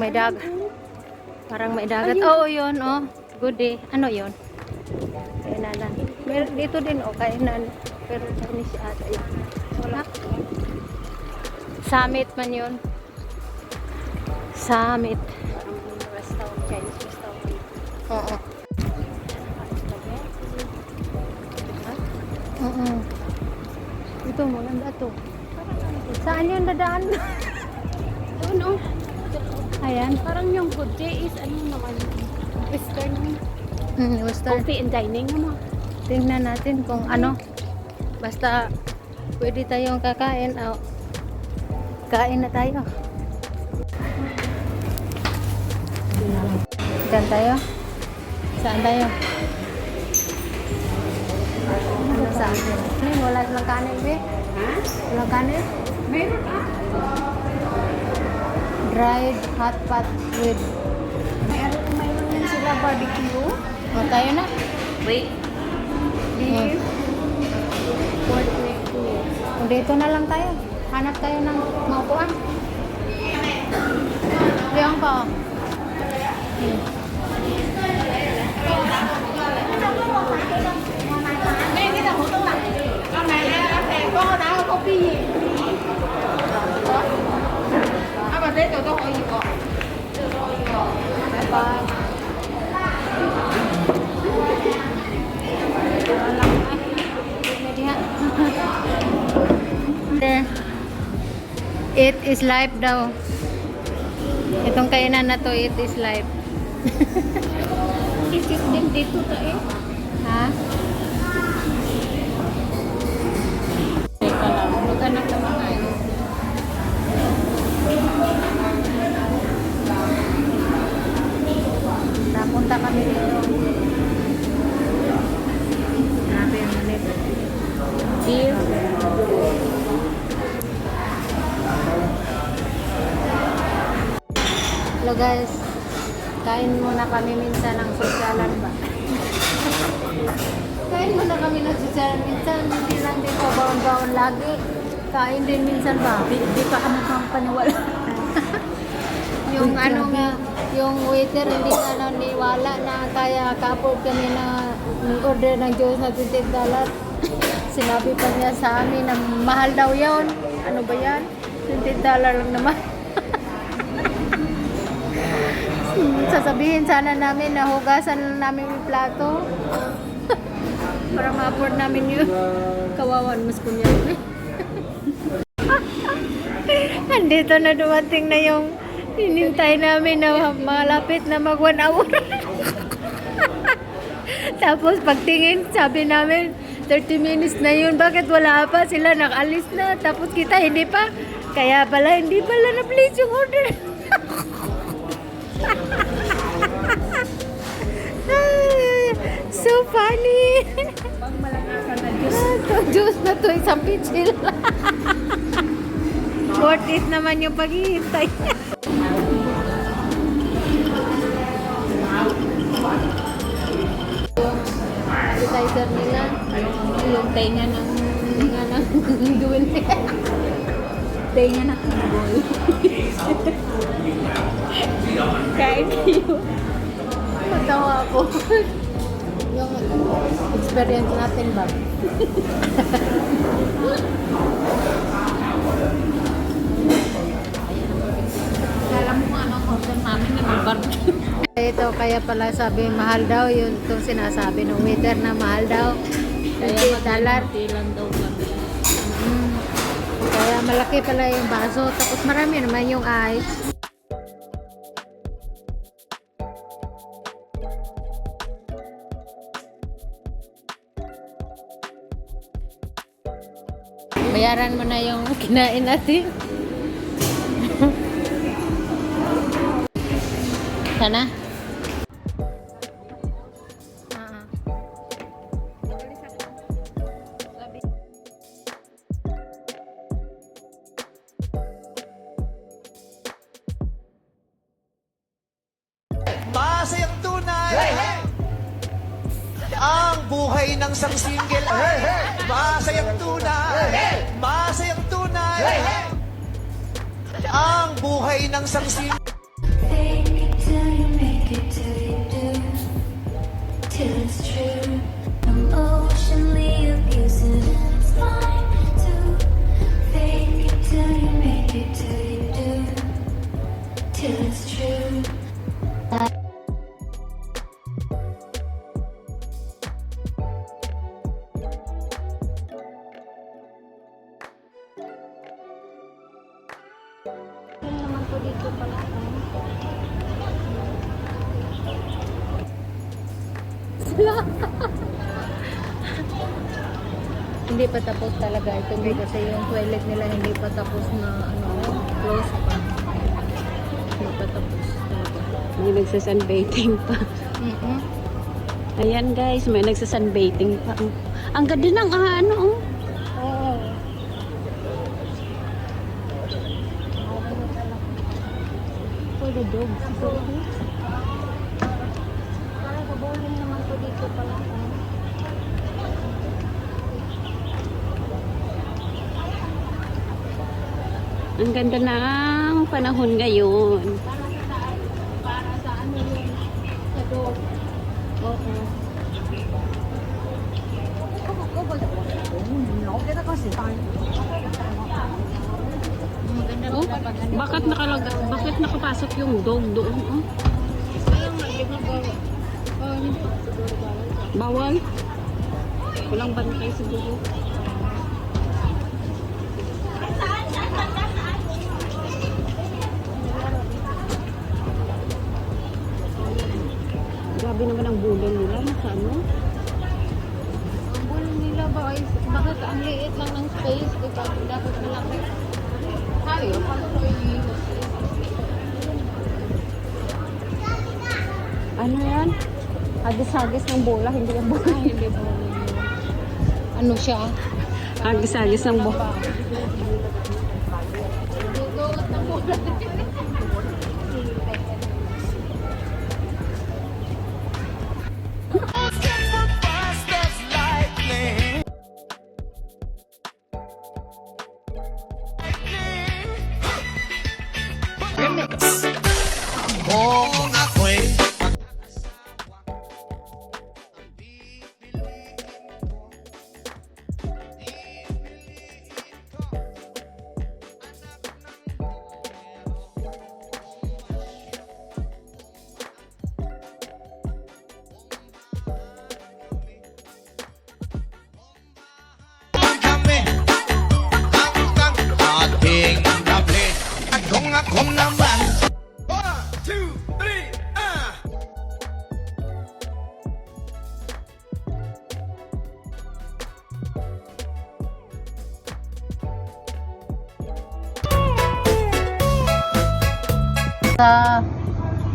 may dagat. Parang may dagat. Oo, yun, oh. Good day. Ano yun? Kainan. Meron dito din, oh, kainan. Pero Chinese ata yun. Wala. Summit man yun. Summit. Restaurant, Chinese restaurant. Oo. Oo. Ito mo, nanda to. Saan yung dadaan? Ano? Ayan. Parang yung good day is ano naman, western. Western. Coffee and dining naman. Tingnan natin kung ano. Basta pwede tayong kakain. Oh. Kain na tayo. Saan tayo? Saan tayo? Ano saan? Wala lang kanin, be? Ha? Walang kanin? Meron ah. Dried hot pot with... Mayroon din sila barbecue. O, tayo na. Wait. Beef. Pork neck too. O, dito na lang tayo. Hanap tayo ng maupuan. Diyan ka. It is life daw. Itong kainan na to, it is life. Isis din dito to eh. Ha? Teka lang, maghanap na mga ano. Napunta kami dito. Grabe yung manit. Beef. Hello guys. Kain muna kami minsan ng sosyalan ba? Kain muna kami ng sosyalan minsan. Hindi lang din po baon-baon lagi. Kain din minsan ba? Di pa kami pang paniwala. Yung ano nga, yung waiter hindi nga naniwala na kaya kapod kami na order ng Diyos na $20. Sinabi pa niya sa amin na mahal daw yun. Ano ba yan? $20 lang naman. Sasabihin sana namin na hugasan lang namin yung plato. Para ma-afford namin yun. Kawawan mas kunya yun. Andito na dumating na yung hinintay namin na malapit na mag 1 hour. Tapos pagtingin, sabi namin 30 minutes na yun. Bakit wala pa? Sila nakaalis na. Tapos kita hindi pa. Kaya pala hindi pala na-place yung order. So funny. Pang malakasan na Diyos. Ito, Diyos na to, isang pitsil. Worth it naman yung paghihintay. Appetizer nila. Yung tenga ng Gawin nila. tenga ng boy. Kain kayo. Matawa ako. Yung experience natin ba? Alam mo ano order namin na may barbecue. Ito kaya pala sabi mahal daw yun itong sinasabi ng waiter na mahal daw. Kaya $20. lang daw kami. Kaya malaki pala yung baso tapos marami naman yung ice. Bayaran mo na yung kinain natin. Sana? Masayang tunay ang buhay ng isang single. Masayang tunay. Masayang tunay ang buhay ng isang single. sila. Hindi pa tapos talaga ito kasi yung toilet nila hindi pa tapos na close pa. Hindi pa tapos talaga. May nagsasunbathing pa. Ayan guys, may nagsasunbathing pa. Ang ganda ng ano. Oo. For the dogs. Parang kabowling naman po dito pala. Ang ganda ng panahon ngayon. Para sa ano yung sa dog. Oo. Maganda Oh, pala pag ano. bakit nakapasok yung dog doon? Oh? Kaya nga, di ba bawal? Oh, hindi pa siguro bawal. Bawal? Walang bantay siguro. Grabe naman ang bulong nila. Nasa ano? Ang bulong nila ba ay bakit ang liit lang ng space, di ba? Dapat malaki. Tayo, paano ko Ano yan? Hagis-hagis ng bola, hindi yung bola. hindi ba? Ano siya? Hagis-hagis ng bola. Dito, ng bola. Fast as lightning. Kung ako'y kami hanggang ating gabi. Akong naman. 1, 2, 3,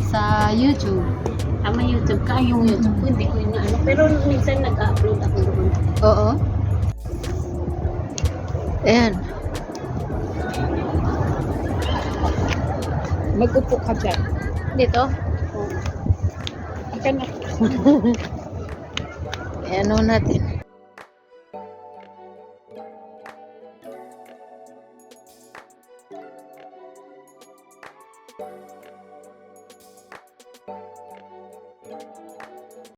Sa YouTube. Tama YouTube ka, yung YouTube ko, hindi ko yung ano. Pero minsan nag-upload ako doon. Oo. Ayan. Mag-upo ka dyan. Dito. Ika na. Ayan o natin.